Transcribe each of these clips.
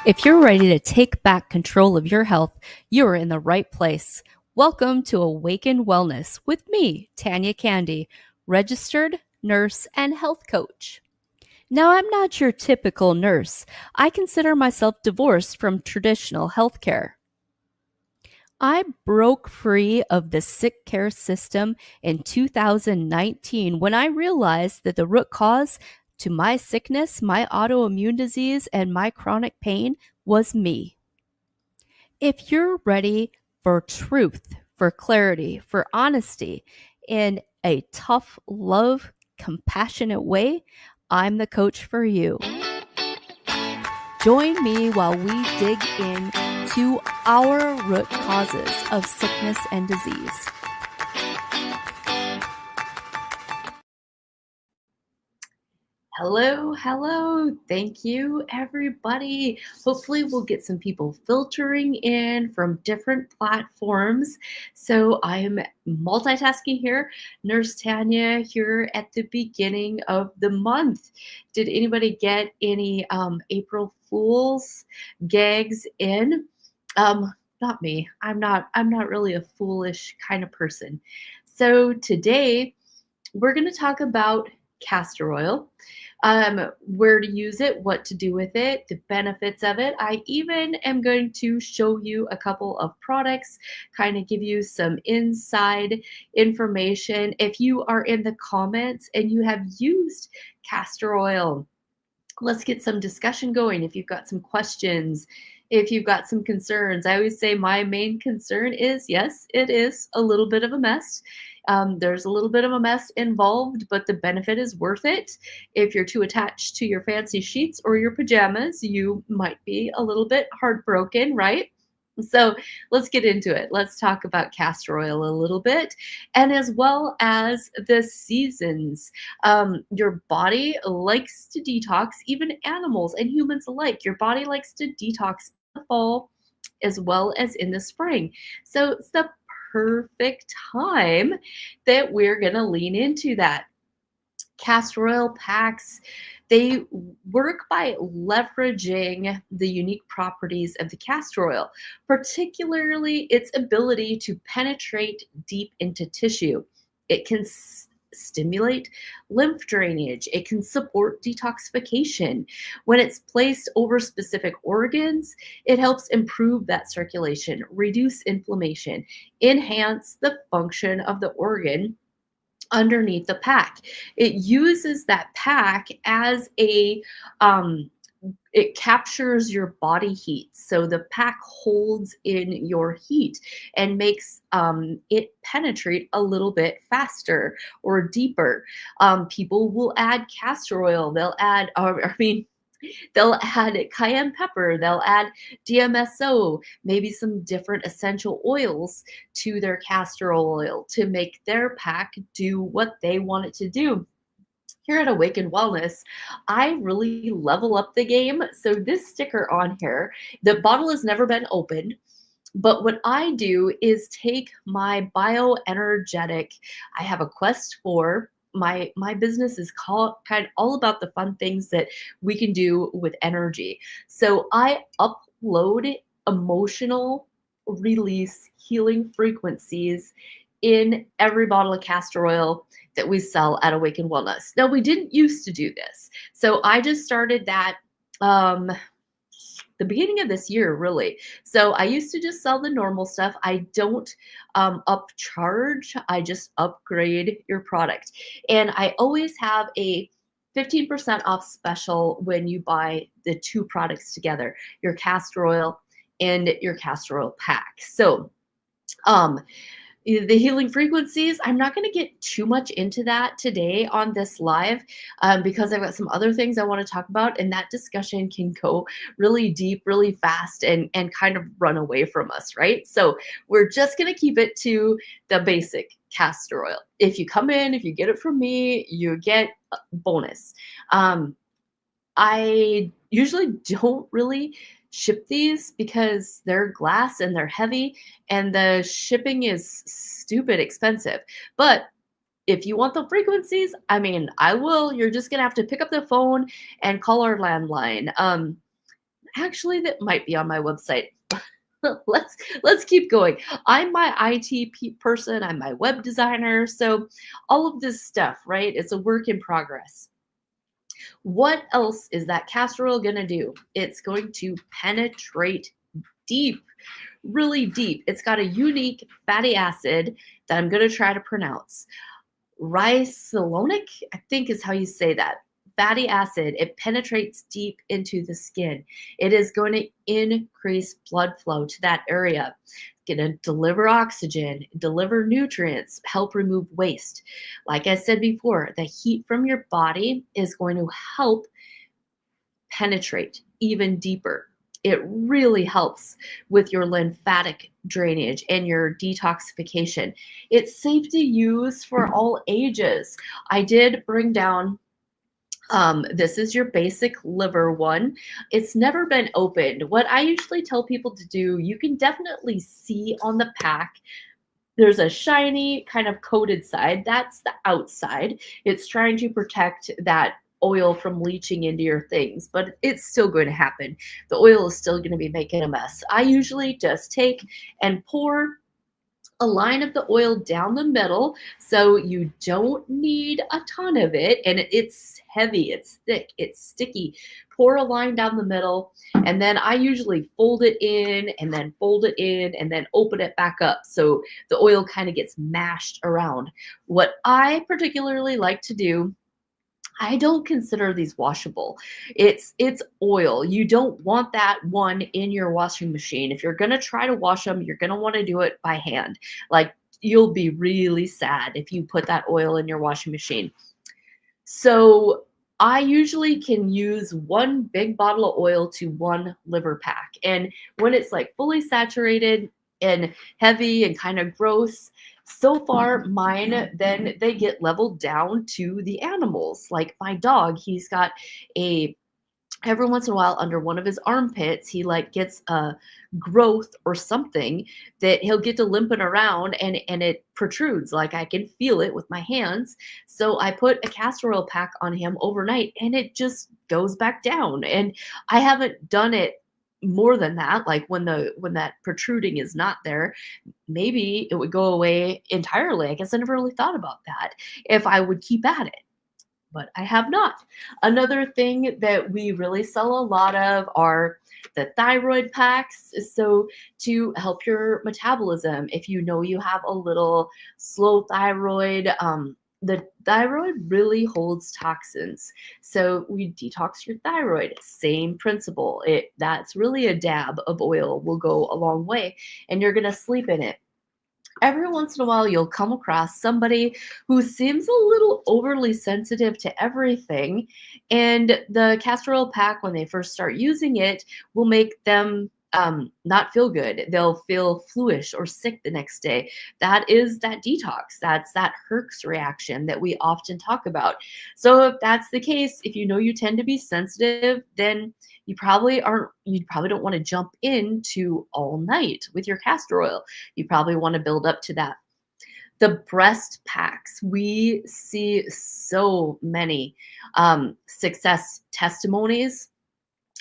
If you're ready to take back control of your health, you're in the right place. Welcome to Awaken Wellness with me, Tanya Candy, registered nurse and health coach. Now, I'm not your typical nurse. I consider myself divorced from traditional healthcare. I broke free of the sick care system in 2019 when I realized that the root cause to my sickness, my autoimmune disease, and my chronic pain was me. If you're ready for truth, for clarity, for honesty in a tough, love, compassionate way, I'm the coach for you. Join me while we dig into our root causes of sickness and disease. Hello. Thank you, everybody. Hopefully, we'll get some people filtering in from different platforms. So I'm multitasking here. Nurse Tanya here at the beginning of the month. Did anybody get any April Fool's gags in? Not me. I'm not really a foolish kind of person. So today we're going to talk about castor oil, where to use it, what to do with it, the benefits of it. I even am going to show you a couple of products, kind of give you some inside information. If you are in the comments and you have used castor oil, let's get some discussion going. If you've got some questions, if you've got some concerns, I always say my main concern is, yes, it is a little bit of a mess. There's a little bit of a mess involved, but the benefit is worth it. If you're too attached to your fancy sheets or your pajamas, you might be a little bit heartbroken, right? So let's get into it. Let's talk about castor oil a little bit, and as well as the seasons. Your body likes to detox, even animals and humans alike. Your body likes to detox in the fall as well as in the spring. So it's the perfect time that we're going to lean into that. Castor oil packs, they work by leveraging the unique properties of the castor oil, particularly its ability to penetrate deep into tissue. It can stimulate lymph drainage. It can support detoxification. When it's placed over specific organs, it helps improve that circulation, reduce inflammation, enhance the function of the organ underneath the pack. It uses that pack as it captures your body heat. So the pack holds in your heat and makes it penetrate a little bit faster or deeper. People will add castor oil. They'll add cayenne pepper, they'll add DMSO, maybe some different essential oils to their castor oil to make their pack do what they want it to do. Here at Awaken Wellness, I really level up the game. So this sticker on here, the bottle has never been opened. But what I do is take my bioenergetic, I have a Quest 4. My business is called kind of all about the fun things that we can do with energy. So I upload emotional release healing frequencies in every bottle of castor oil that we sell at Awaken Wellness. Now, we didn't used to do this. So I just started that the beginning of this year, really. So I used to just sell the normal stuff. I don't upcharge. I just upgrade your product. And I always have a 15% off special when you buy the two products together, your castor oil and your castor oil pack. So the healing frequencies, I'm not going to get too much into that today on this live because I've got some other things I want to talk about, and that discussion can go really deep, really fast, and kind of run away from us, right? So we're just going to keep it to the basic castor oil. If you come in, if you get it from me, you get a bonus. I usually don't really ship these because they're glass and they're heavy and the shipping is stupid expensive. But if you want the frequencies, I mean, I will. You're just going to have to pick up the phone and call our landline. Actually, that might be on my website. Let's keep going. I'm my person, I'm my web designer, so all of this stuff, right? It's a work in progress. What else is that castor oil gonna do? It's going to penetrate deep, really deep. It's got a unique fatty acid that I'm gonna try to pronounce. Ricillonic, I think is how you say that. Fatty acid, it penetrates deep into the skin. It is going to increase blood flow to that area. It's going to deliver oxygen, deliver nutrients, help remove waste. Like I said before, the heat from your body is going to help penetrate even deeper. It really helps with your lymphatic drainage and your detoxification. It's safe to use for all ages. I did bring down this is your basic liver one. It's never been opened. What I usually tell people to do, you can definitely see on the pack there's a shiny kind of coated side. That's the outside. It's trying to protect that oil from leaching into your things, but it's still going to happen. The oil is still going to be making a mess. I usually just take and pour a line of the oil down the middle, so you don't need a ton of it, and it's heavy, it's thick, it's sticky. Pour a line down the middle, and then I usually fold it in and then fold it in and then open it back up so the oil kind of gets mashed around. What I particularly like to do, I don't consider these washable. It's oil. You don't want that one in your washing machine. If you're going to try to wash them, you're going to want to do it by hand. Like, you'll be really sad if you put that oil in your washing machine. So I usually can use one big bottle of oil to one liver pack. And when it's like fully saturated and heavy and kind of gross, so far mine, then they get leveled down to the animals. Like my dog, he's got a every once in a while under one of his armpits he like gets a growth or something that he'll get to limping around, and it protrudes, like I can feel it with my hands. So I put a castor oil pack on him overnight and it just goes back down. And I haven't done it more than that. Like when that protruding is not there, maybe it would go away entirely. I guess I never really thought about that if I would keep at it, but I have not. Another thing that we really sell a lot of are the thyroid packs. So, to help your metabolism, if you know you have a little slow thyroid, the thyroid really holds toxins. So, we detox your thyroid. Same principle. That's really a dab of oil will go a long way, and you're gonna sleep in it. Every once in a while you'll come across somebody who seems a little overly sensitive to everything, and the castor oil pack, when they first start using it, will make them not feel good. They'll feel fluish or sick the next day. That is that detox. That's that Herx reaction that we often talk about. So if that's the case, if you know you tend to be sensitive, then you probably don't want to jump into all night with your castor oil. You probably want to build up to that. The breast packs, we see so many success testimonies.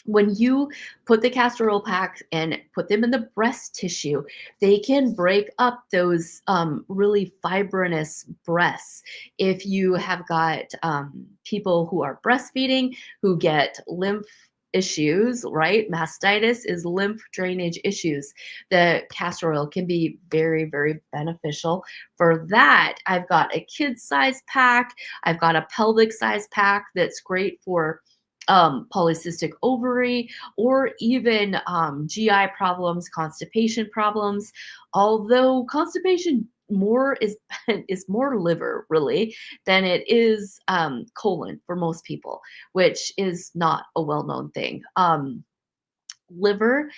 When you put the castor oil pack and put them in the breast tissue, they can break up those really fibrinous breasts. If you have got people who are breastfeeding who get lymph issues, right? Mastitis is lymph drainage issues. The castor oil can be very, very beneficial for that. I've got a kid size pack. I've got a pelvic size pack that's great for polycystic ovary, or even GI problems, constipation problems. Although constipation more is more liver really than it is colon for most people, which is not a well-known thing. Liver,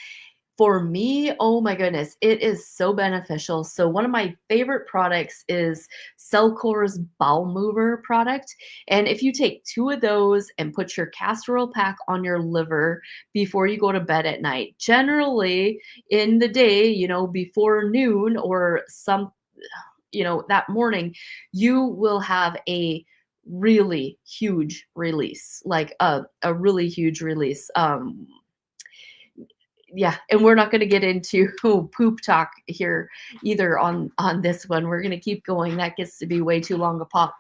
for me, oh my goodness, it is so beneficial. So one of my favorite products is Cellcore's Bowel Mover product. And if you take two of those and put your castor oil pack on your liver before you go to bed at night, generally in the day, before noon or that morning, you will have a really huge release, like a really huge release. yeah, and we're not going to get into poop talk here either on this one. We're going to keep going. That gets to be way too long a pop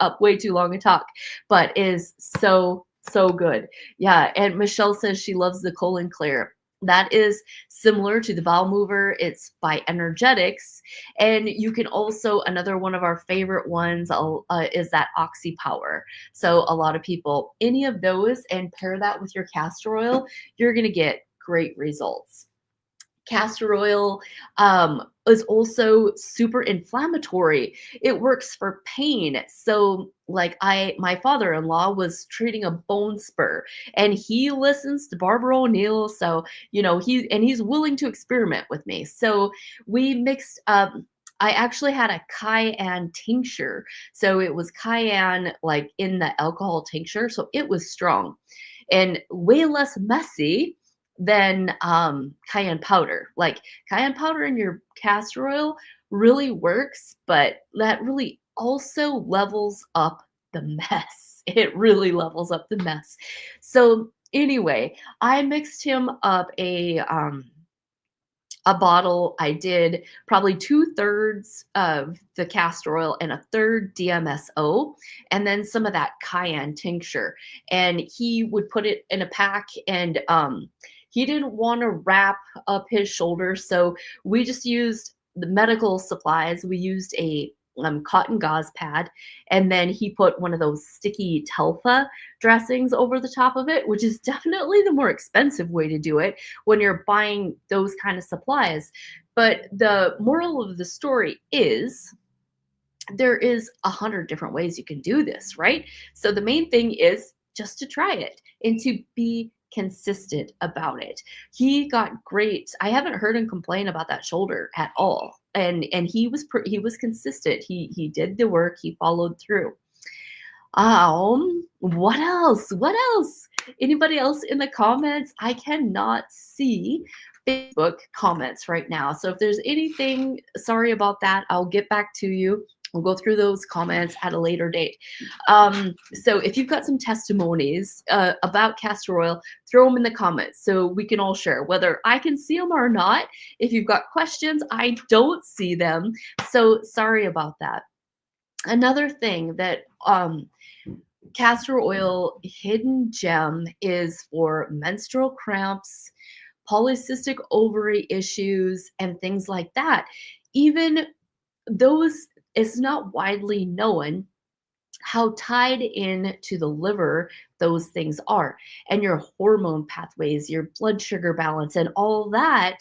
up, way too long a talk, but is so good. Yeah, and Michelle says she loves the colon clear. That is similar to the bowel mover. It's by Energetics, and you can also, another one of our favorite ones is that Oxy Power. So a lot of people, any of those, and pair that with your castor oil, you're gonna get great results. Castor oil is also super inflammatory. It works for pain. So like my father-in-law was treating a bone spur, and he listens to Barbara O'Neill. So, he's willing to experiment with me. So we mixed I actually had a cayenne tincture. So it was cayenne like in the alcohol tincture. So it was strong and way less messy than cayenne powder. Like cayenne powder in your castor oil really works, but that really also levels up the mess. It really levels up the mess. So anyway, I mixed him up a bottle. I did probably 2/3 of the castor oil and a third DMSO, and then some of that cayenne tincture. And he would put it in a pack, and he didn't want to wrap up his shoulder, so we just used the medical supplies. We used a cotton gauze pad, and then he put one of those sticky Telfa dressings over the top of it, which is definitely the more expensive way to do it when you're buying those kind of supplies. But the moral of the story is there is 100 different ways you can do this, right? So the main thing is just to try it and to be consistent about it. He got great. I haven't heard him complain about that shoulder at all. And he was consistent. He did the work. He followed through. What else? What else? Anybody else in the comments? I cannot see Facebook comments right now. So if there's anything, sorry about that. I'll get back to you. We'll go through those comments at a later date. So if you've got some testimonies about castor oil, throw them in the comments so we can all share, whether I can see them or not. If you've got questions, I don't see them. So sorry about that. Another thing that castor oil hidden gem is for menstrual cramps, polycystic ovary issues, and things like that. Even those, it's not widely known how tied in to the liver those things are, and your hormone pathways, your blood sugar balance, and all that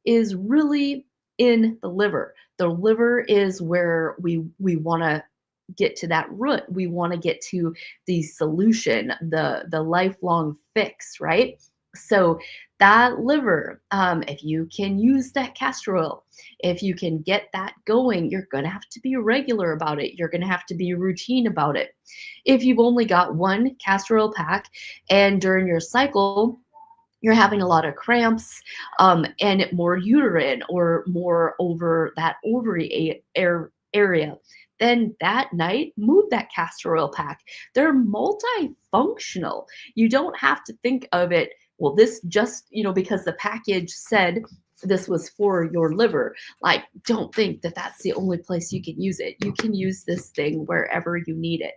is really in the liver. The liver is where we want to get to that root. We want to get to the solution, the lifelong fix, right? So that liver, if you can use that castor oil, if you can get that going, you're going to have to be regular about it. You're going to have to be routine about it. If you've only got one castor oil pack and during your cycle, you're having a lot of cramps and more uterine or more over that ovary area, then that night, move that castor oil pack. They're multifunctional. You don't have to think of it, well, this just, because the package said this was for your liver. Like, don't think that that's the only place you can use it. You can use this thing wherever you need it.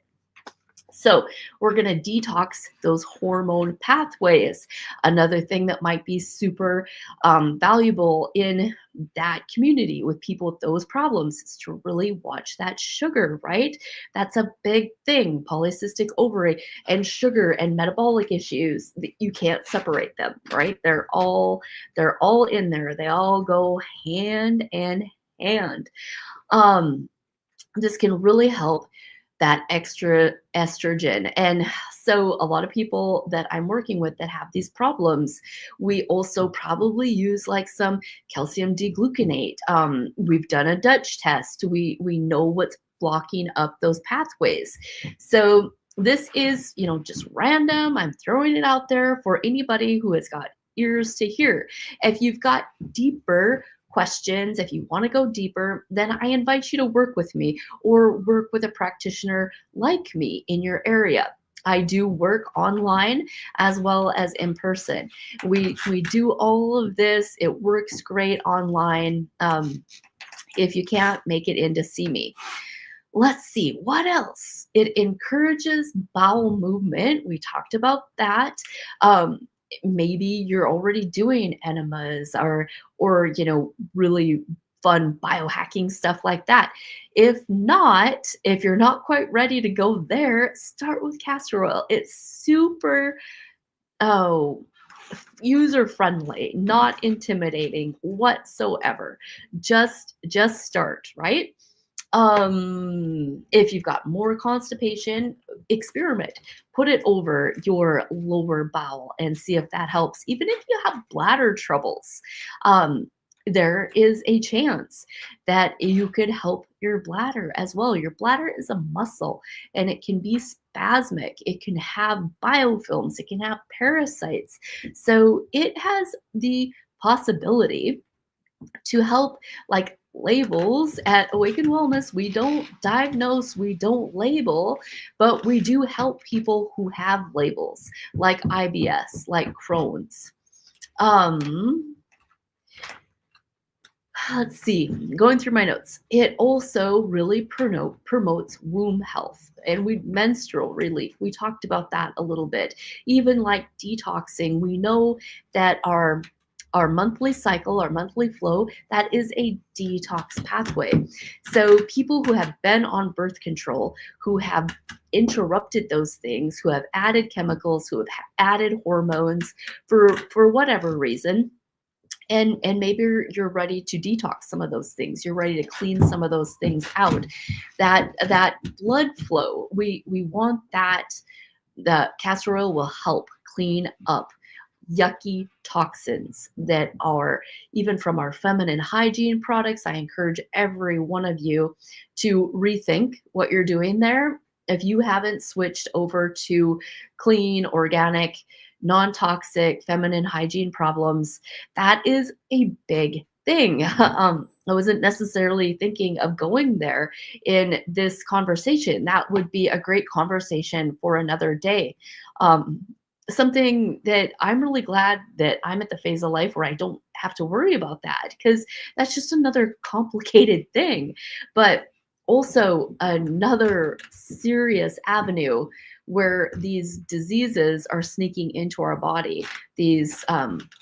So we're going to detox those hormone pathways. Another thing that might be super valuable in that community with people with those problems is to really watch that sugar, right? That's a big thing. Polycystic ovary and sugar and metabolic issues, you can't separate them, right? They're all in there. They all go hand in hand. This can really help that extra estrogen. And so a lot of people that I'm working with that have these problems, we also probably use like some calcium D-gluconate. We've done a Dutch test. We know what's blocking up those pathways. So this is, just random. I'm throwing it out there for anybody who has got ears to hear. If you've got deeper questions, if you want to go deeper, then I invite you to work with me or work with a practitioner like me in your area. I do work online as well as in person. We do all of this. It works great online. If you can't make it in to see me. Let's see what else. It encourages bowel movement. We talked about that. Maybe you're already doing enemas or really fun biohacking stuff like that. If not, if you're not quite ready to go there, start with castor oil. It's super oh user friendly, not intimidating whatsoever. Just start, right? If you've got more constipation, experiment. Put it over your lower bowel and see if that helps. Even if you have bladder troubles, there is a chance that you could help your bladder as well. Your bladder is a muscle and it can be spasmic. It can have biofilms. It can have parasites. So it has the possibility to help, like labels at Awaken Wellness. We don't diagnose, we don't label, but we do help people who have labels like IBS, like Crohn's. Um, let's see, going through my notes. It also really promotes womb health and menstrual relief. We talked about that a little bit. Even like detoxing, we know that our monthly cycle, our monthly flow, that is a detox pathway. So people who have been on birth control, who have interrupted those things, who have added chemicals, who have added hormones for whatever reason, and maybe you're ready to detox some of those things, you're ready to clean some of those things out, that blood flow, we want that. The castor oil will help clean up yucky toxins that are even from our feminine hygiene products. I encourage every one of you to rethink what you're doing there. If you haven't switched over to clean, organic, non-toxic feminine hygiene problems, that is a big thing. I wasn't necessarily thinking of going there in this conversation. That would be a great conversation for another day. Um, Something that I'm really glad that I'm at the phase of life where I don't have to worry about that, because that's just another complicated thing. But also another serious avenue where these diseases are sneaking into our body. These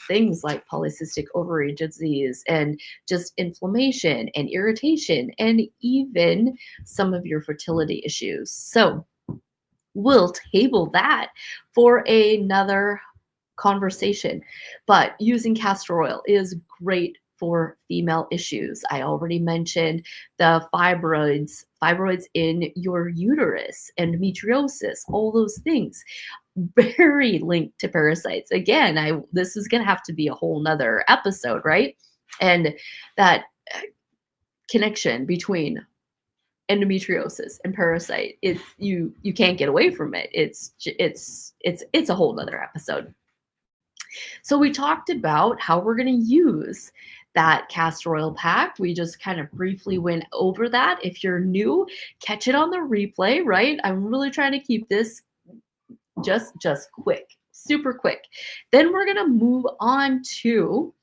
things like polycystic ovary disease and just inflammation and irritation and even some of your fertility issues. So we'll table that for another conversation. But using castor oil is great for female issues. I already mentioned the fibroids in your uterus, endometriosis, all those things. Very linked to parasites. Again, this is gonna have to be a whole nother episode, right? And that connection between endometriosis and parasite, it's you can't get away from it. It's a whole nother episode. So we talked about how we're going to use that castor oil pack. We just kind of briefly went over that. If you're new, catch it on the replay, right? I'm really trying to keep this just quick, super quick. Then we're going to move on to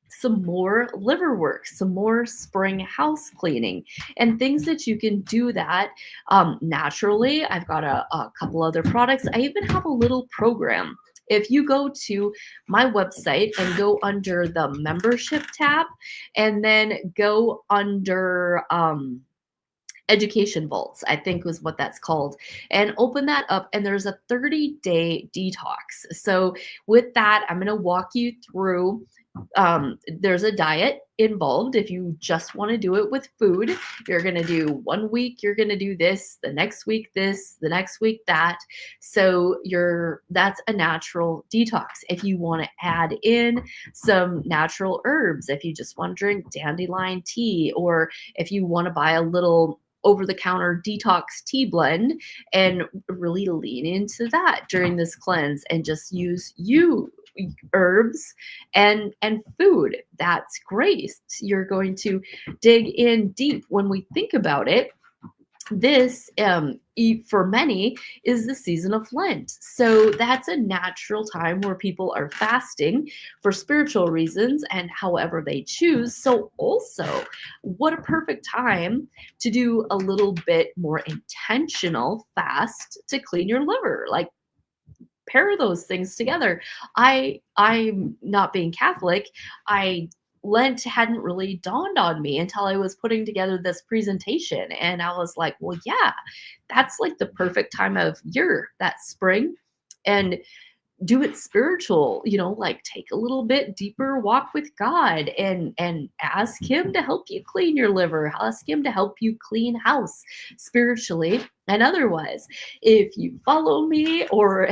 some more liver work, some more spring house cleaning, and things that you can do that naturally. I've got a couple other products. I even have a little program. If you go to my website and go under the membership tab and then go under Education Vaults, I think was what that's called, and open that up, and there's a 30-day detox. So with that, I'm going to walk you through. There's a diet involved. If you just want to do it with food, you're going to do 1 week, you're going to do this, the next week this, the next week that. So that's a natural detox. If you want to add in some natural herbs, if you just want to drink dandelion tea, or if you want to buy a little over-the-counter detox tea blend and really lean into that during this cleanse and just use herbs and food, that's great. You're going to dig in deep. When we think about it, This for many is the season of Lent. So that's a natural time where people are fasting for spiritual reasons and however they choose. So also, what a perfect time to do a little bit more intentional fast to clean your liver. Like, pair those things together. I'm not being Catholic. I Lent hadn't really dawned on me until I was putting together this presentation, and I was like, well, yeah, that's like the perfect time of year, that spring. And do it spiritual, like take a little bit deeper walk with God and ask him to help you clean your liver, ask him to help you clean house spiritually and otherwise. If you follow me, or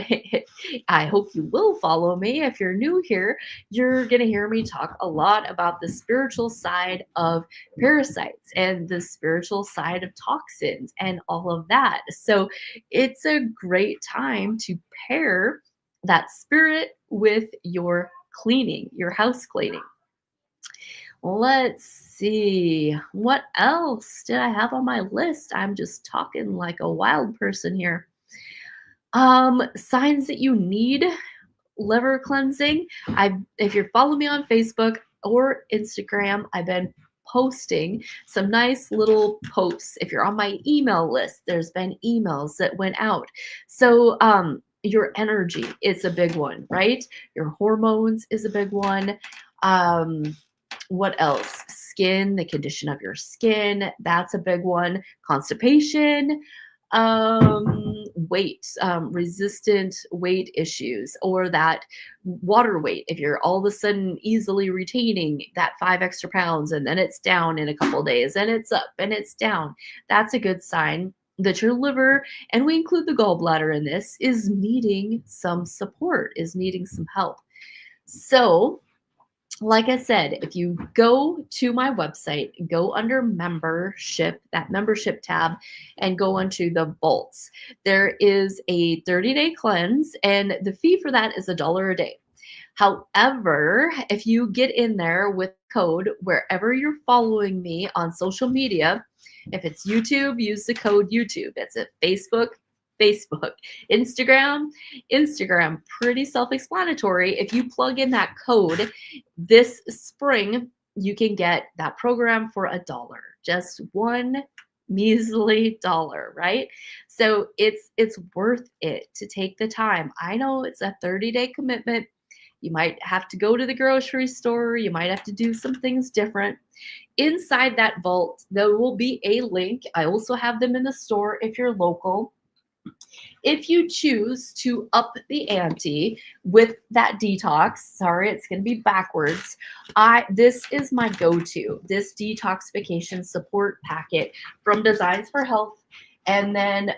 I hope you will follow me if you're new here, you're going to hear me talk a lot about the spiritual side of parasites and the spiritual side of toxins and all of that. So it's a great time to pair that spirit with your cleaning, your house cleaning. Let's see. What else did I have on my list? I'm just talking like a wild person here. Signs that you need liver cleansing. If you're following me on Facebook or Instagram, I've been posting some nice little posts. If you're on my email list, there's been emails that went out. So your energy is a big one, right? Your hormones is a big one. What else? Skin, the condition of your skin, that's a big one. Constipation, weight, resistant weight issues, or that water weight. If you're all of a sudden easily retaining that 5 extra pounds and then it's down in a couple days and it's up and it's down, that's a good sign that your liver, and we include the gallbladder in this, is needing some support, is needing some help. So like I said, if you go to my website, go under membership, that membership tab, and go onto the vaults, there is a 30-day cleanse, and the fee for that is $1 a day. However, if you get in there with code wherever you're following me on social media, if it's YouTube, use the code YouTube. It's at Facebook, Facebook, Instagram, pretty self-explanatory. If you plug in that code this spring, you can get that program for $1, just one measly dollar, right? So it's worth it to take the time. I know it's a 30-day commitment. You might have to go to the grocery store. You might have to do some things different. Inside that vault, there will be a link. I also have them in the store if you're local. If you choose to up the ante with that detox, sorry, it's going to be backwards. This is my go-to, this detoxification support packet from Designs for Health. And then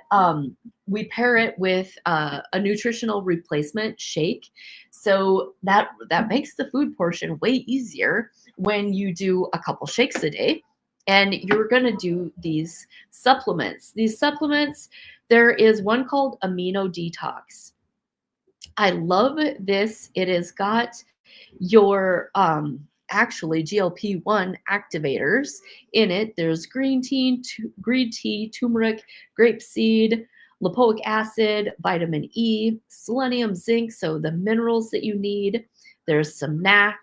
we pair it with a nutritional replacement shake. So that makes the food portion way easier when you do a couple shakes a day. And you're going to do these supplements. These supplements, there is one called Amino Detox. I love this. It has got your actually GLP-1 activators in it. There's green tea, turmeric, grapeseed, lipoic acid, vitamin E, selenium, zinc, so the minerals that you need. There's some NAC.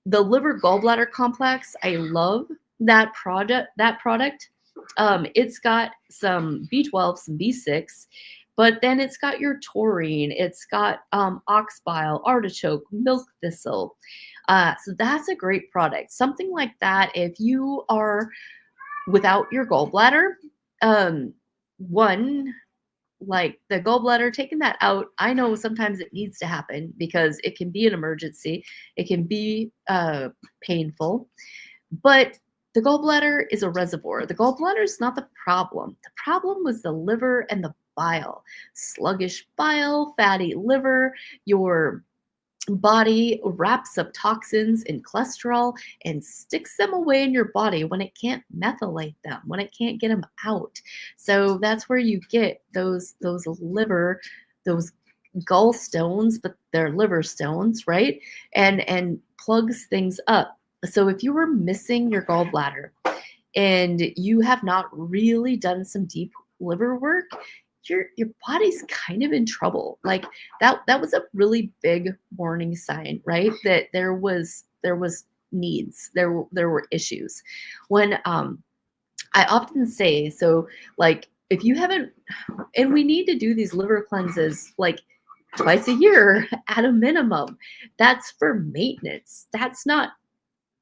The liver gallbladder complex, I love that product. It's got some B12, some B6, but then it's got your taurine, it's got ox bile, artichoke, milk thistle. So that's a great product. Something like that, if you are without your gallbladder, one, like the gallbladder, taking that out, I know sometimes it needs to happen because it can be an emergency. It can be painful, but the gallbladder is a reservoir. The gallbladder is not the problem. The problem was the liver and the bile. Sluggish bile, fatty liver, your body wraps up toxins and cholesterol and sticks them away in your body when it can't methylate them, when it can't get them out. So that's where you get those liver, those gallstones, but they're liver stones, right? And plugs things up. So if you were missing your gallbladder and you have not really done some deep liver work, your body's kind of in trouble. Like that was a really big warning sign, right? That there was needs, there were issues. When I often say, so like if you haven't, and we need to do these liver cleanses like twice a year at a minimum. That's for maintenance. That's not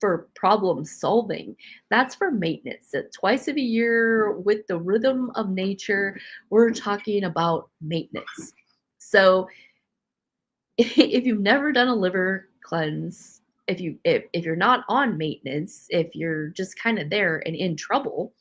for problem solving. That's for maintenance. That twice of a year with the rhythm of nature, we're talking about maintenance. So if you've never done a liver cleanse, if you're not on maintenance, if you're just kind of there and in trouble,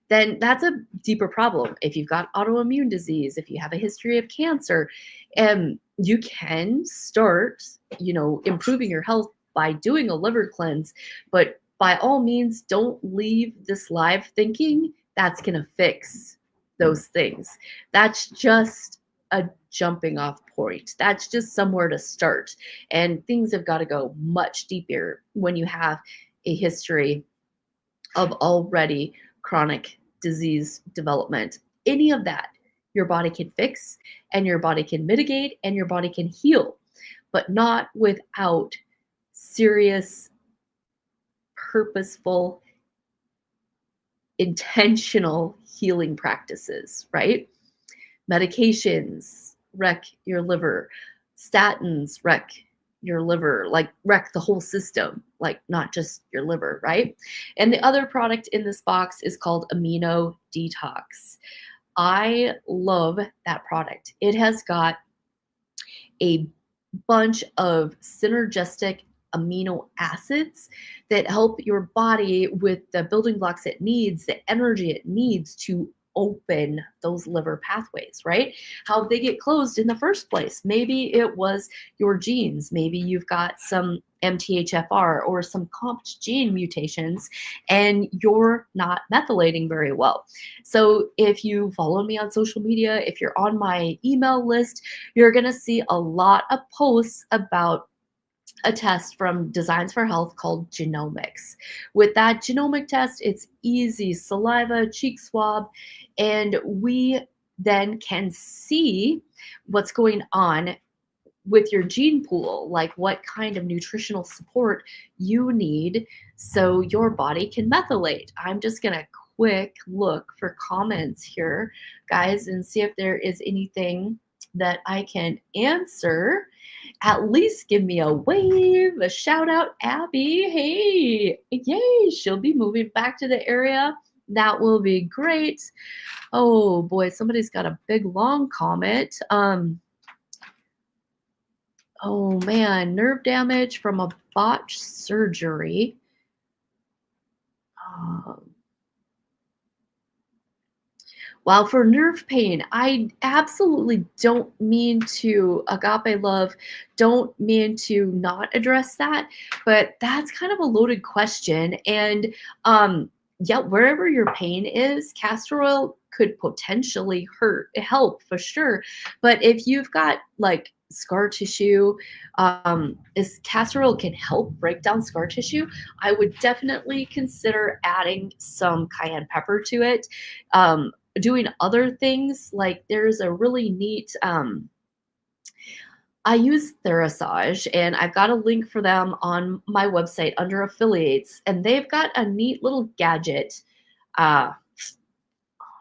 then that's a deeper problem. If you've got autoimmune disease, if you have a history of cancer, you can start, improving your health by doing a liver cleanse. But by all means, don't leave this live thinking that's going to fix those things. That's just a jumping off point. That's just somewhere to start. And things have got to go much deeper when you have a history of already chronic disease development. Any of that, your body can fix and your body can mitigate and your body can heal, but not without serious, purposeful, intentional healing practices, right? Medications wreck your liver, statins wreck your liver, like wreck the whole system, like not just your liver, right? And the other product in this box is called Amino Detox. I love that product. It has got a bunch of synergistic amino acids that help your body with the building blocks it needs, the energy it needs to open those liver pathways, right? How they get closed in the first place. Maybe it was your genes. Maybe you've got some MTHFR or some COMT gene mutations and you're not methylating very well. So if you follow me on social media, if you're on my email list, you're going to see a lot of posts about a test from Designs for Health called genomics. With that genomic test, it's easy saliva, cheek swab, and we then can see what's going on with your gene pool, like what kind of nutritional support you need so your body can methylate. I'm just going to quick look for comments here, guys, and see if there is anything that I can answer. At least give me a wave, a shout out, Abby. Hey, yay, she'll be moving back to the area. That will be great. Oh boy, somebody's got a big long comment. Oh man, nerve damage from a botched surgery. Um, While for nerve pain, I absolutely don't mean to, agape love, don't mean to not address that, but that's kind of a loaded question. And yeah, wherever your pain is, castor oil could potentially help for sure. But if you've got like scar tissue, is castor oil can help break down scar tissue. I would definitely consider adding some cayenne pepper to it. Doing other things, like there's a really neat I use Therasage, and I've got a link for them on my website under affiliates, and they've got a neat little gadget. uh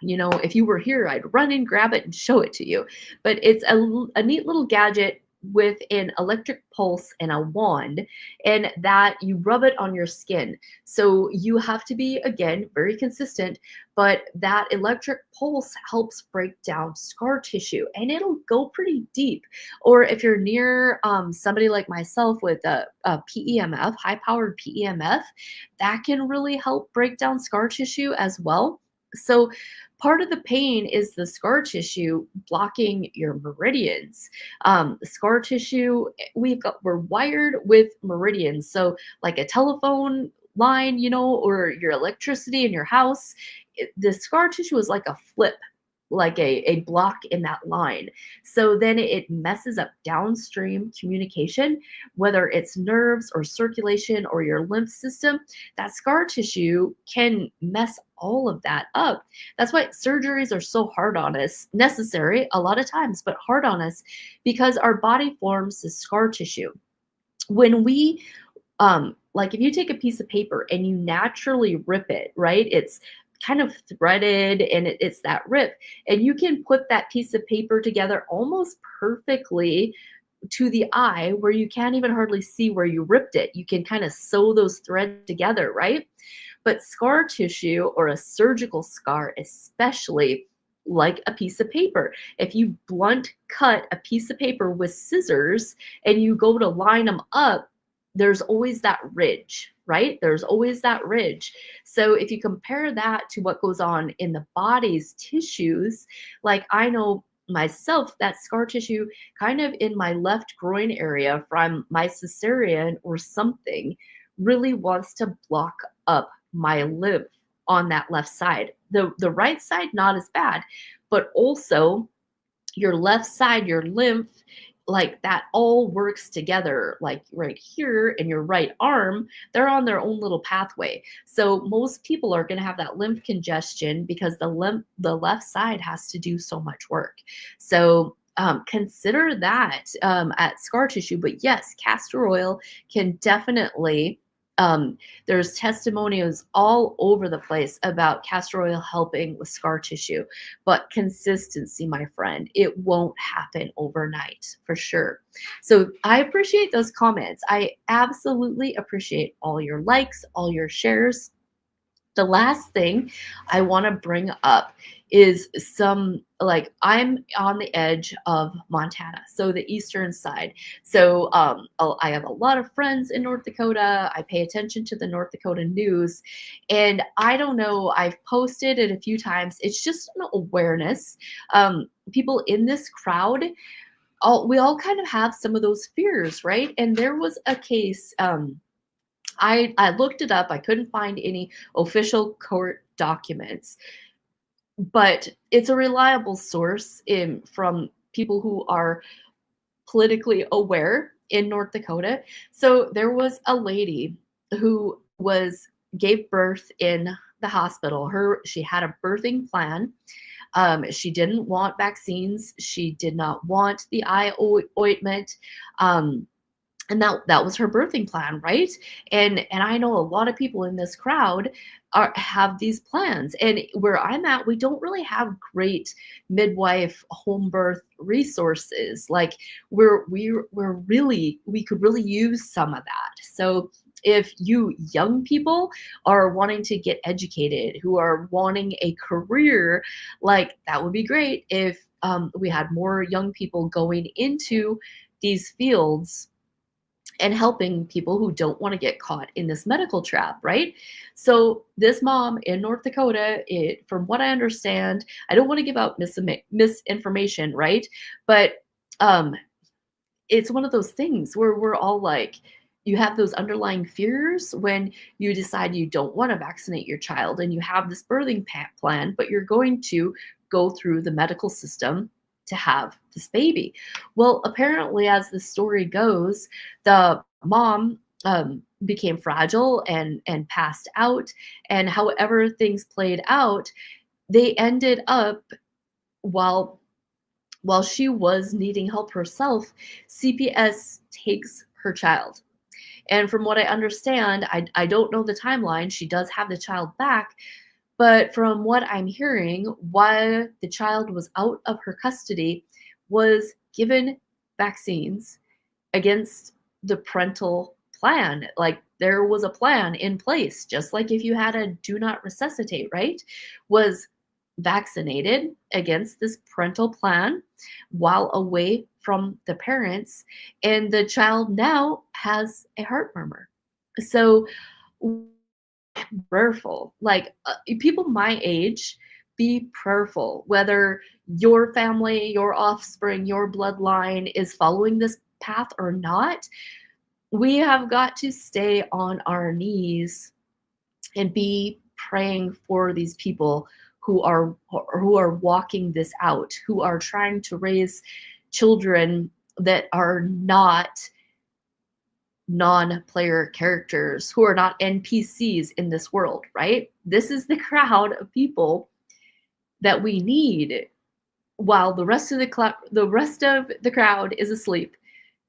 if you were here, I'd run and grab it and show it to you. But it's a neat little gadget with an electric pulse and a wand, and that you rub it on your skin. So you have to be, again, very consistent, but that electric pulse helps break down scar tissue and it'll go pretty deep. Or if you're near somebody like myself with a PEMF, high powered PEMF, that can really help break down scar tissue as well. So part of the pain is the scar tissue blocking your meridians. The scar tissue, we're wired with meridians. So like a telephone line, or your electricity in your house, the scar tissue is like a flip. like a block in that line. So then it messes up downstream communication, whether it's nerves or circulation or your lymph system. That scar tissue can mess all of that up. That's why surgeries are so hard on us, necessary a lot of times, but hard on us because our body forms this scar tissue. When we like if you take a piece of paper and you naturally rip it, right? It's kind of threaded and it's that rip. And you can put that piece of paper together almost perfectly to the eye where you can't even hardly see where you ripped it. You can kind of sew those threads together, right? But scar tissue or a surgical scar, especially like a piece of paper, if you blunt cut a piece of paper with scissors and you go to line them up, there's always that ridge, right? There's always that ridge. So if you compare that to what goes on in the body's tissues, like I know myself, that scar tissue kind of in my left groin area from my cesarean or something really wants to block up my lymph on that left side. The right side, not as bad, but also your left side, your lymph, like that all works together. Like right here in your right arm, they're on their own little pathway. So most people are going to have that lymph congestion because the left side has to do so much work. So consider that at scar tissue. But yes, castor oil can definitely there's testimonials all over the place about castor oil helping with scar tissue, but consistency, my friend, it won't happen overnight for sure. So I appreciate those comments. I absolutely appreciate all your likes, all your shares. The last thing I want to bring up is some like I'm on the edge of Montana, so the eastern side. So I have a lot of friends in North Dakota. I pay attention to the North Dakota news, and I don't know. I've posted it a few times. It's just an awareness. People in this crowd, we all kind of have some of those fears, right? And there was a case. I looked it up. I couldn't find any official court documents, but it's a reliable source from people who are politically aware in North Dakota. So there was a lady who was gave birth in the hospital. She had a birthing plan. She didn't want vaccines. She did not want the eye ointment. And that was her birthing plan, right? And I know a lot of people in this crowd have these plans, and where I'm at, we don't really have great midwife home birth resources. Like we're really, we could really use some of that. So if you young people are wanting to get educated, who are wanting a career, like that would be great if we had more young people going into these fields and helping people who don't want to get caught in this medical trap, right? So this mom in North Dakota, from what I understand, I don't want to give out misinformation, right? But um, it's one of those things where we're all like, you have those underlying fears when you decide you don't want to vaccinate your child and you have this birthing plan, but you're going to go through the medical system to have this baby. Well, apparently, as the story goes, the mom became fragile and passed out. And however things played out, they ended up while she was needing help herself, CPS takes her child. And from what I understand, I don't know the timeline. She does have the child back, but from what I'm hearing, while the child was out of her custody, was given vaccines against the parental plan. Like there was a plan in place, just like if you had a do not resuscitate, right? Was vaccinated against this parental plan while away from the parents, and the child now has a heart murmur. So prayerful, like people my age, be prayerful whether your family, your offspring, your bloodline is following this path or not. We have got to stay on our knees and be praying for these people who are walking this out, who are trying to raise children that are not non-player characters, who are not NPCs in this world, right? This is the crowd of people that we need while the rest of the crowd is asleep,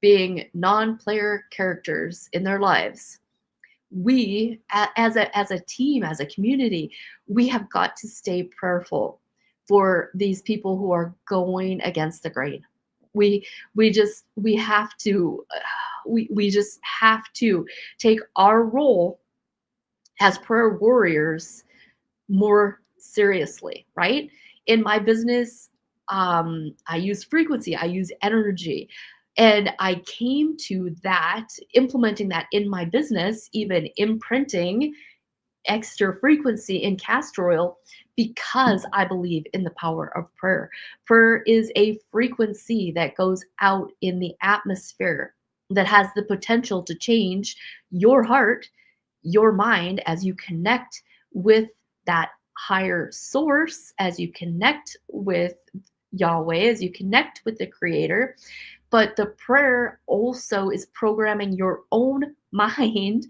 being non-player characters in their lives. We as a team, as a community, we have got to stay prayerful for these people who are going against the grain. We have to we just have to take our role as prayer warriors more seriously, right? In my business, I use frequency, I use energy. And I came to that, implementing that in my business, even imprinting extra frequency in castor oil, because I believe in the power of prayer. Prayer is a frequency that goes out in the atmosphere that has the potential to change your heart, your mind, as you connect with that higher source, as you connect with Yahweh, as you connect with the creator. But the prayer also is programming your own mind.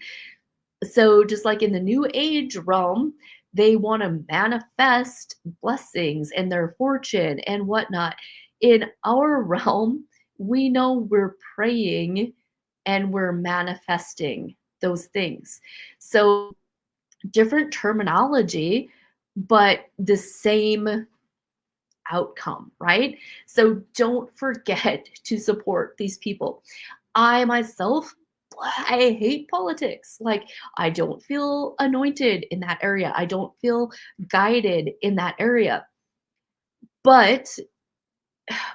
So just like in the new age realm, they want to manifest blessings and their fortune and whatnot. In our realm, we know we're praying and we're manifesting those things. So different terminology, but the same outcome, right? So don't forget to support these people. I myself, I hate politics. Like, I don't feel anointed in that area. I don't feel guided in that area. But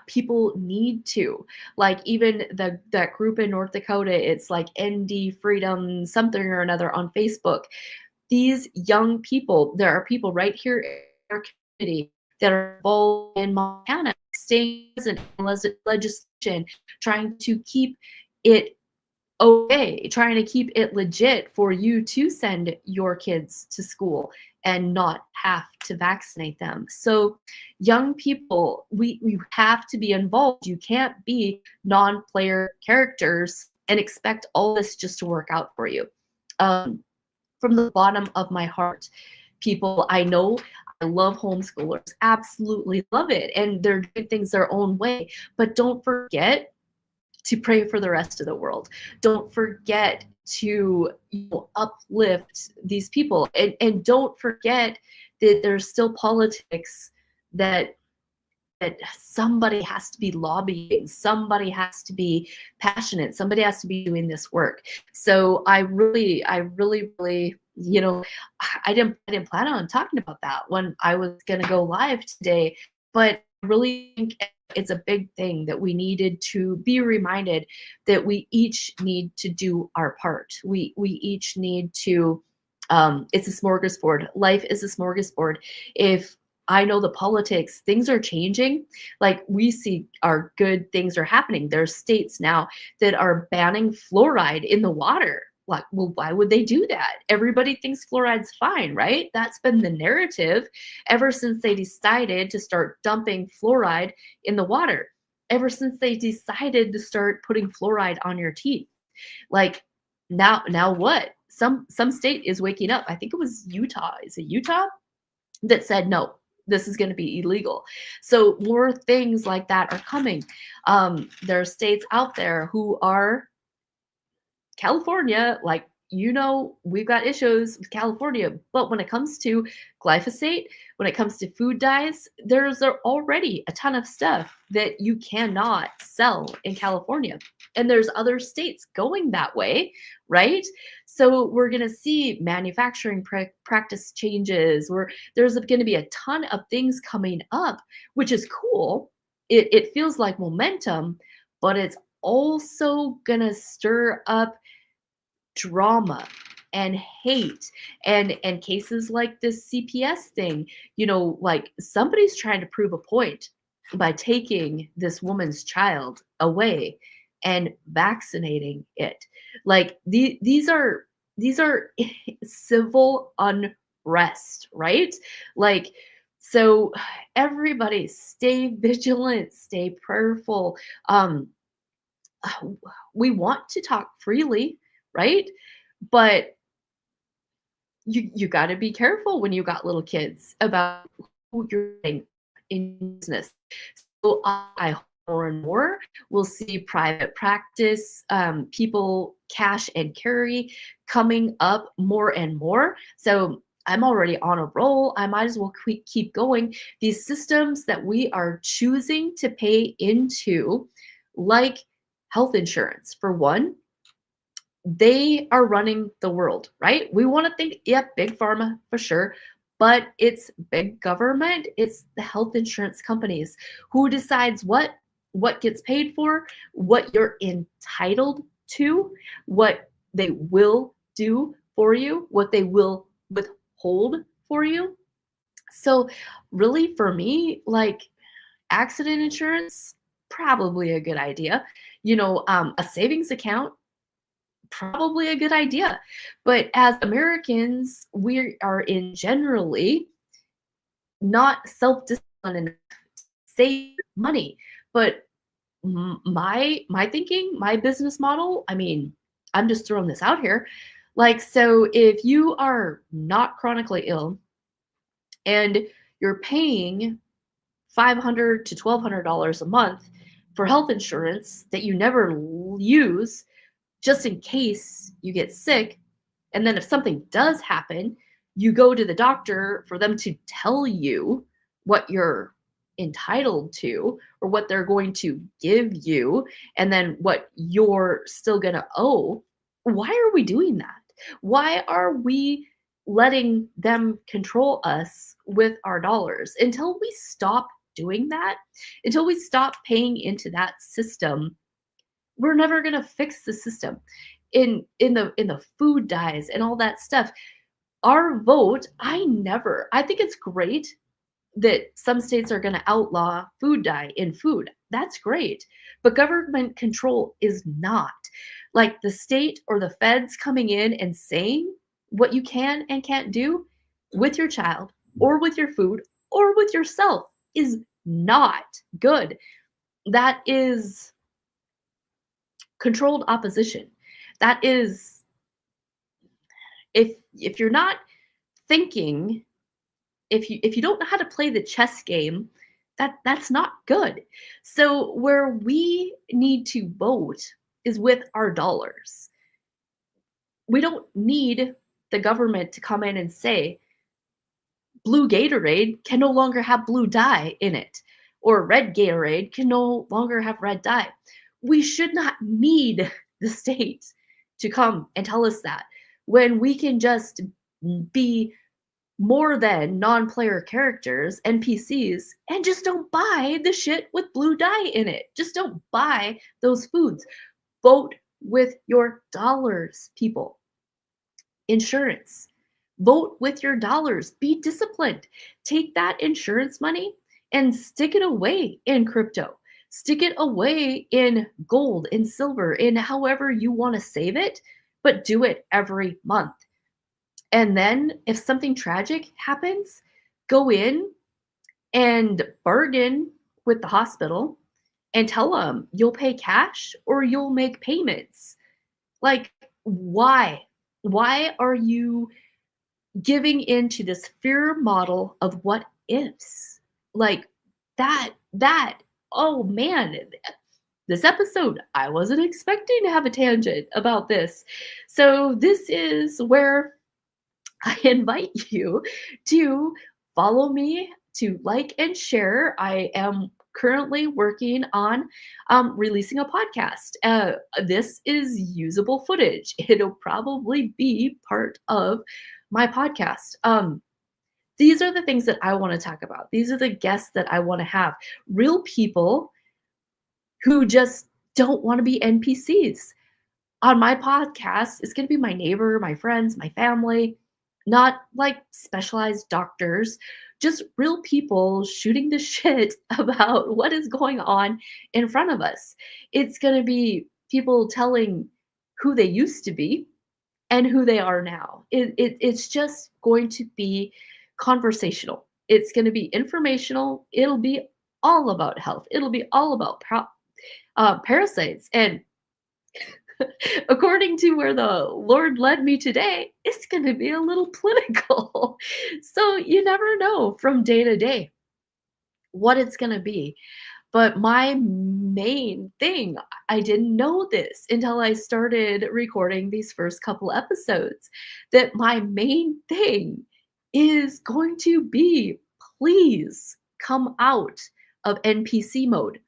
people need to. Like, even that group in North Dakota, it's like ND Freedom something or another on Facebook. These young people, there are people right here in our community that are involved in Montana, staying present in legislation, trying to keep it okay, trying to keep it legit for you to send your kids to school and not have to vaccinate them. So young people, we have to be involved. You can't be non-player characters and expect all this just to work out for you. From the bottom of my heart, people, I know I love homeschoolers, absolutely love it, and they're doing things their own way, but don't forget to pray for the rest of the world. Don't forget to, uplift these people, and don't forget that there's still politics, that somebody has to be lobbying, somebody has to be passionate, somebody has to be doing this work. So I really, I didn't plan on talking about that when I was gonna go live today, but I really think it's a big thing that we needed to be reminded that we each need to do our part. We each need to. It's a smorgasbord. Life is a smorgasbord. If I know the politics, things are changing. Like, we see our good things are happening. There's states now that are banning fluoride in the water. Like, well, why would they do that? Everybody thinks fluoride's fine, right? That's been the narrative ever since they decided to start dumping fluoride in the water, ever since they decided to start putting fluoride on your teeth. Like, now what? Some state is waking up. I think it was Utah. Is it Utah? That said, no, this is going to be illegal. So more things like that are coming. There are states out there who are California, like, we've got issues with California, but when it comes to glyphosate, when it comes to food dyes, there's already a ton of stuff that you cannot sell in California. And there's other states going that way, right? So we're going to see manufacturing practice changes, where there's going to be a ton of things coming up, which is cool. It feels like momentum, but it's also going to stir up drama and hate, and cases like this CPS thing. Like, somebody's trying to prove a point by taking this woman's child away and vaccinating it. Like, these are civil unrest, right? Like, So everybody stay vigilant, stay prayerful. Um, we want to talk freely, right? But you got to be careful when you got little kids about who you're letting in business. So I hope more and more we'll see private practice, people cash and carry coming up more and more. So I'm already on a roll. I might as well keep going. These systems that we are choosing to pay into, like health insurance, for one, they are running the world, right? We want to think, yep, big pharma for sure, but it's big government, it's the health insurance companies who decides what gets paid for, what you're entitled to, what they will do for you, what they will withhold for you. So really for me, like accident insurance, probably a good idea. A savings account, probably a good idea. But as Americans, we are in generally not self-disciplined enough to save money. But my thinking, my business model, I mean, I'm just throwing this out here. Like, so if you are not chronically ill and you're paying $500 to $1,200 a month for health insurance that you never use, just in case you get sick. And then if something does happen, you go to the doctor for them to tell you what you're entitled to or what they're going to give you, and then what you're still going to owe. Why are we doing that? Why are we letting them control us with our dollars? Until we stop doing that, until we stop paying into that system, we're never going to fix the system. In the food dyes and all that stuff, our vote, I think it's great that some states are going to outlaw food dye in food. That's great. But government control is not. Like the state or the feds coming in and saying what you can and can't do with your child or with your food or with yourself is not good. That is controlled opposition. That is, if you're not thinking, if you don't know how to play the chess game, that's not good. So where we need to vote is with our dollars. We don't need the government to come in and say blue Gatorade can no longer have blue dye in it, or red Gatorade can no longer have red dye. We should not need the state to come and tell us that when we can just be more than non-player characters, NPCs, and just don't buy the shit with blue dye in it. Just don't buy those foods. Vote with your dollars, people. Insurance. Vote with your dollars. Be disciplined. Take that insurance money and stick it away in crypto. Stick it away in gold, in silver, in however you want to save it, but do it every month. And then if something tragic happens, go in and bargain with the hospital and tell them you'll pay cash or you'll make payments. Like, why? Why are you giving into this fear model of what ifs? Like oh man, this episode, I wasn't expecting to have a tangent about this. So this is where I invite you to follow me, to like and share. I am currently working on releasing a podcast. This is usable footage. It'll probably be part of my podcast. These are the things that I want to talk about. These are the guests that I want to have. Real people who just don't want to be NPCs. On my podcast, it's going to be my neighbor, my friends, my family, not like specialized doctors, just real people shooting the shit about what is going on in front of us. It's going to be people telling who they used to be and who they are now. It's just going to be conversational. It's going to be informational. It'll be all about health. It'll be all about parasites. And according to where the Lord led me today, it's going to be a little political. So you never know from day to day what it's going to be. But my main thing, I didn't know this until I started recording these first couple episodes, that my main thing is going to be, please come out of NPC mode.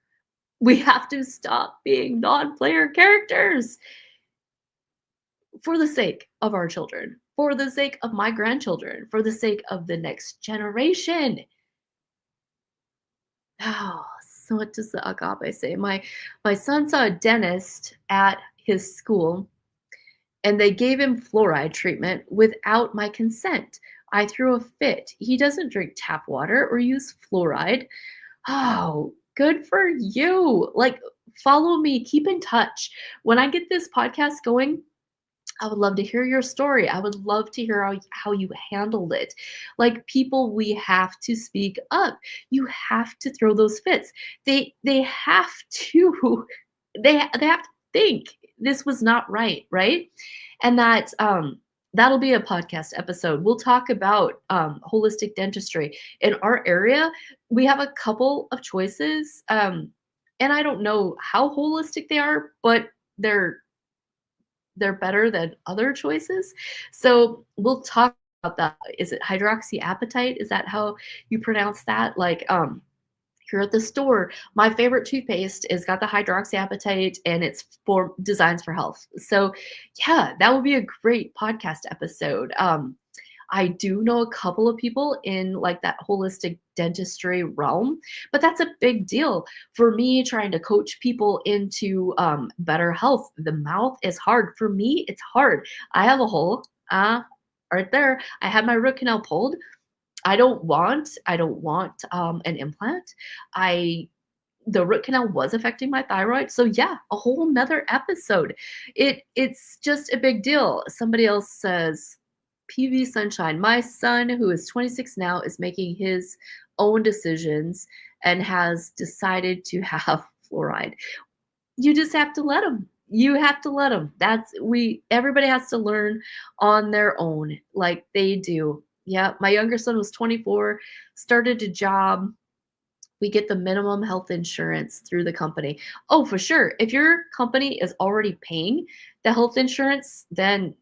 We have to stop being non-player characters for the sake of our children, for the sake of my grandchildren, for the sake of the next generation. Oh, so what does the agape say? My son saw a dentist at his school and they gave him fluoride treatment without my consent. I threw a fit. He doesn't drink tap water or use fluoride. Oh, good for you. Like, follow me, keep in touch. When I get this podcast going, I would love to hear your story. I would love to hear how you handled it. Like, people, we have to speak up. You have to throw those fits. They have to they have to think this was not right, right? And that'll be a podcast episode. We'll talk about holistic dentistry. In our area, we have a couple of choices. And I don't know how holistic they are, but they're better than other choices. So we'll talk about that. Is it hydroxyapatite? Is that how you pronounce that? Like, here at the store, my favorite toothpaste is got the hydroxyapatite and it's for designs for health. So yeah, that would be a great podcast episode. I do know a couple of people in like that holistic dentistry realm, but that's a big deal for me trying to coach people into better health. The mouth is hard. For me, it's hard. I have a hole right there. I had my root canal pulled. I don't want an implant. The root canal was affecting my thyroid. So yeah, a whole nother episode. It's just a big deal. Somebody else says, PV Sunshine, my son, who is 26 now, is making his own decisions and has decided to have fluoride. You just have to let him. You have to let them. Everybody has to learn on their own, like they do. Yeah, my younger son was 24, started a job. We get the minimum health insurance through the company. Oh, for sure. If your company is already paying the health insurance, then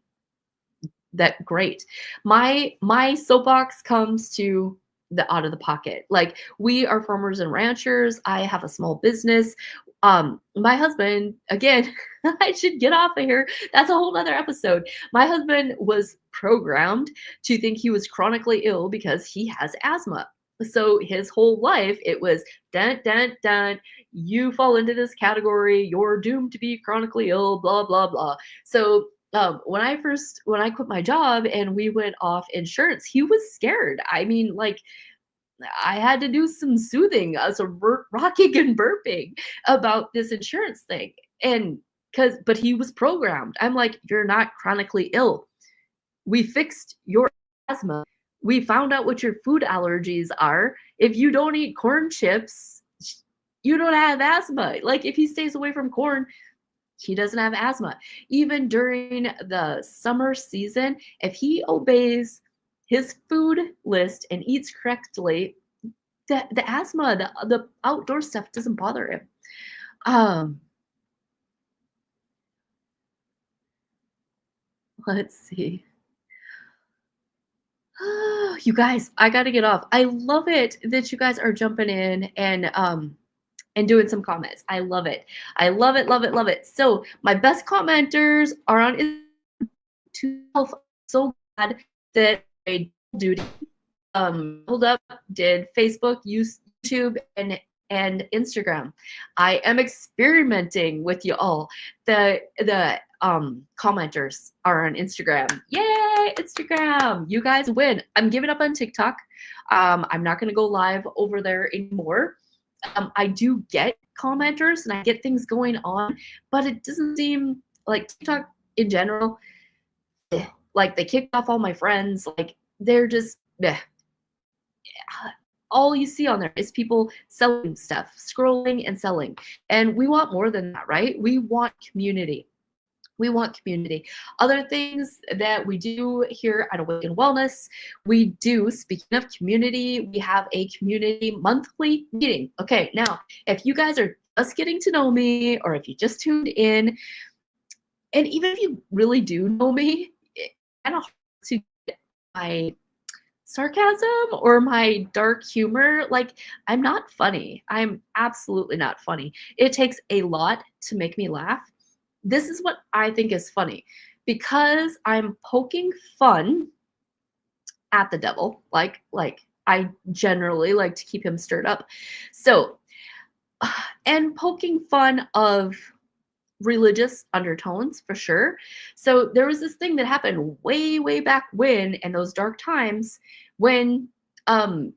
that great. My soapbox comes to the out of the pocket. Like, we are farmers and ranchers. I have a small business. My husband, again, I should get off of here. That's a whole nother episode. My husband was programmed to think he was chronically ill because he has asthma. So his whole life it was dun dun dun. You fall into this category. You're doomed to be chronically ill. Blah blah blah. So when I quit my job and we went off insurance, he was scared. I mean, like, I had to do some soothing, some rocking and burping about this insurance thing. And but he was programmed. I'm like, you're not chronically ill. We fixed your asthma. We found out what your food allergies are. If you don't eat corn chips, you don't have asthma. Like, if he stays away from corn, he doesn't have asthma. Even during the summer season, if he obeys his food list and eats correctly, the asthma, the outdoor stuff doesn't bother him. Let's see. You guys, I got to get off. I love it that you guys are jumping in and doing some comments. I love it. I love it, love it, love it. So my best commenters are on Instagram. So glad that I duty. Hold up, did Facebook, YouTube, and Instagram. I am experimenting with you all. The commenters are on Instagram. Yay, Instagram! You guys win. I'm giving up on TikTok. I'm not gonna go live over there anymore. I do get commenters and I get things going on, but it doesn't seem like TikTok in general. Like, they kicked off all my friends. Like, they're just all you see on there is people selling stuff, scrolling and selling. And we want more than that, right? We want community. We want community. Other things that we do here at Awaken Wellness, we do, speaking of community, we have a community monthly meeting. Okay, now, if you guys are just getting to know me or if you just tuned in, and even if you really do know me, it's kind of hard to get my sarcasm or my dark humor. Like, I'm not funny. I'm absolutely not funny. It takes a lot to make me laugh. This is what I think is funny because I'm poking fun at the devil. Like I generally like to keep him stirred up. So, and poking fun of religious undertones for sure. So there was this thing that happened way back when in those dark times when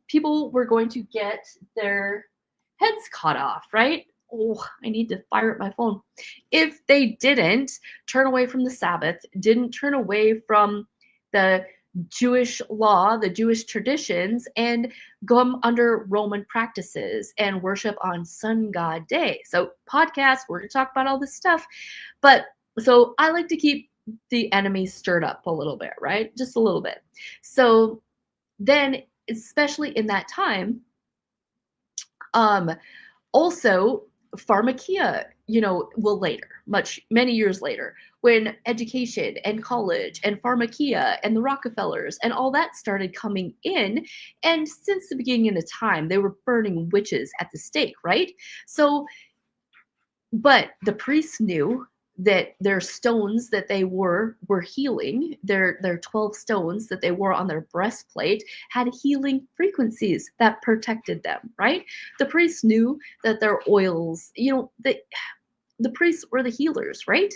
people were going to get their heads cut off, right? Oh, I need to fire up my phone. If they didn't turn away from the Sabbath, didn't turn away from the Jewish law, the Jewish traditions, and come under Roman practices and worship on Sun God Day. So, podcast, we're going to talk about all this stuff. But so I like to keep the enemy stirred up a little bit, right? Just a little bit. So then, especially in that time, also pharmakia, will later, many years later, when education and college and pharmakia and the Rockefellers and all that started coming in, and since the beginning of time they were burning witches at the stake, right? So, but the priests knew that their stones that they were healing, their 12 stones that they wore on their breastplate had healing frequencies that protected them, right? The priests knew that their oils, the priests were the healers, right?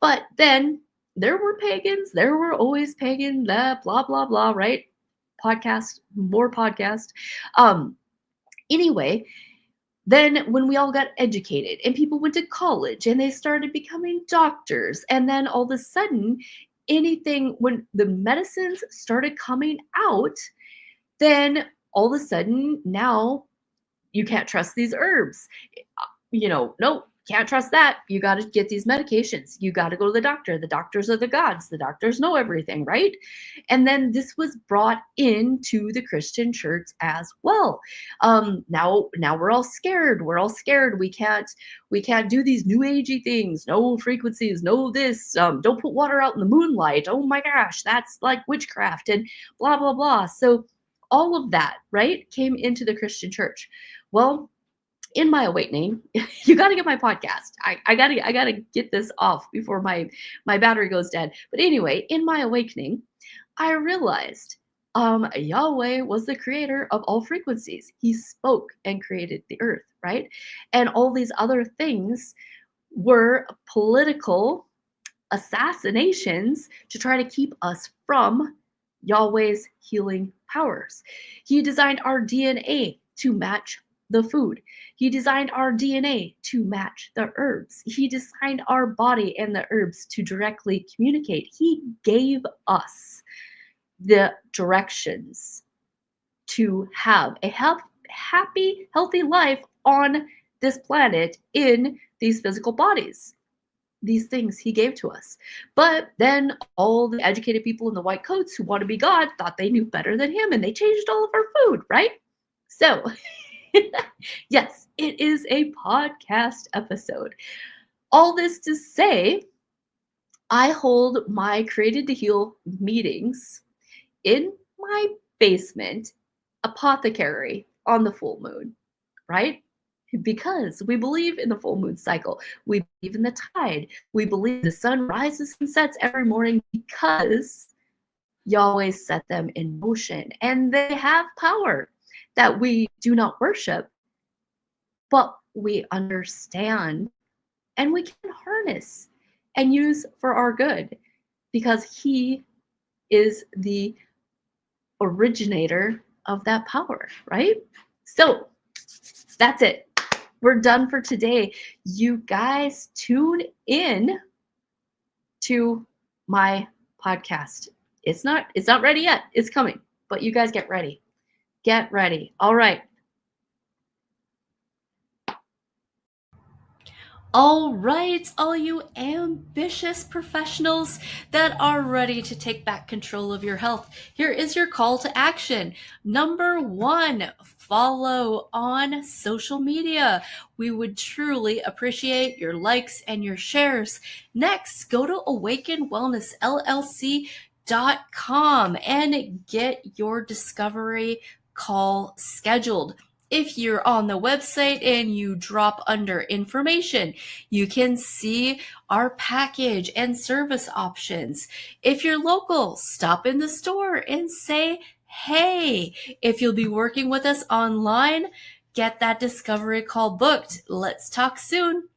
But then there were pagans, there were always pagan, blah blah blah, right? More podcast. Anyway, then when we all got educated and people went to college and they started becoming doctors, and then all of a sudden when the medicines started coming out, then all of a sudden now you can't trust these herbs. Nope, can't trust that. You got to get these medications. You got to go to the doctor. The doctors are the gods. The doctors know everything, right? And then this was brought into the Christian church as well. Now we're all scared. We're all scared. We can't do these new agey things. No frequencies. No this. Don't put water out in the moonlight. Oh my gosh, that's like witchcraft and blah blah blah. So all of that, right, came into the Christian church. Well, in my awakening, you got to get my podcast. I gotta get this off before my battery goes dead. But anyway, in my awakening, I realized Yahweh was the creator of all frequencies. He spoke and created the earth, right? And all these other things were political assassinations to try to keep us from Yahweh's healing powers. He designed our DNA to match the food. He designed our DNA to match the herbs. He designed our body and the herbs to directly communicate. He gave us the directions to have a happy, healthy life on this planet in these physical bodies. These things he gave to us. But then all the educated people in the white coats who want to be God thought they knew better than him, and they changed all of our food, right? So yes, it is a podcast episode. All this to say, I hold my Created to Heal meetings in my basement apothecary on the full moon, right? Because we believe in the full moon cycle. We believe in the tide. We believe the sun rises and sets every morning because Yahweh set them in motion, and they have power that we do not worship, but we understand and we can harness and use for our good because he is the originator of that power, right? So that's it. We're done for today. You guys tune in to my podcast. It's not ready yet. It's coming, but you guys get ready. Get ready. All right. All right, all you ambitious professionals that are ready to take back control of your health, here is your call to action. Number one, follow on social media. We would truly appreciate your likes and your shares. Next, go to awakenwellnessllc.com and get your discovery call scheduled. If you're on the website and you drop under information, you can see our package and service options. If you're local, stop in the store and say, hey. If you'll be working with us online, get that discovery call booked. Let's talk soon.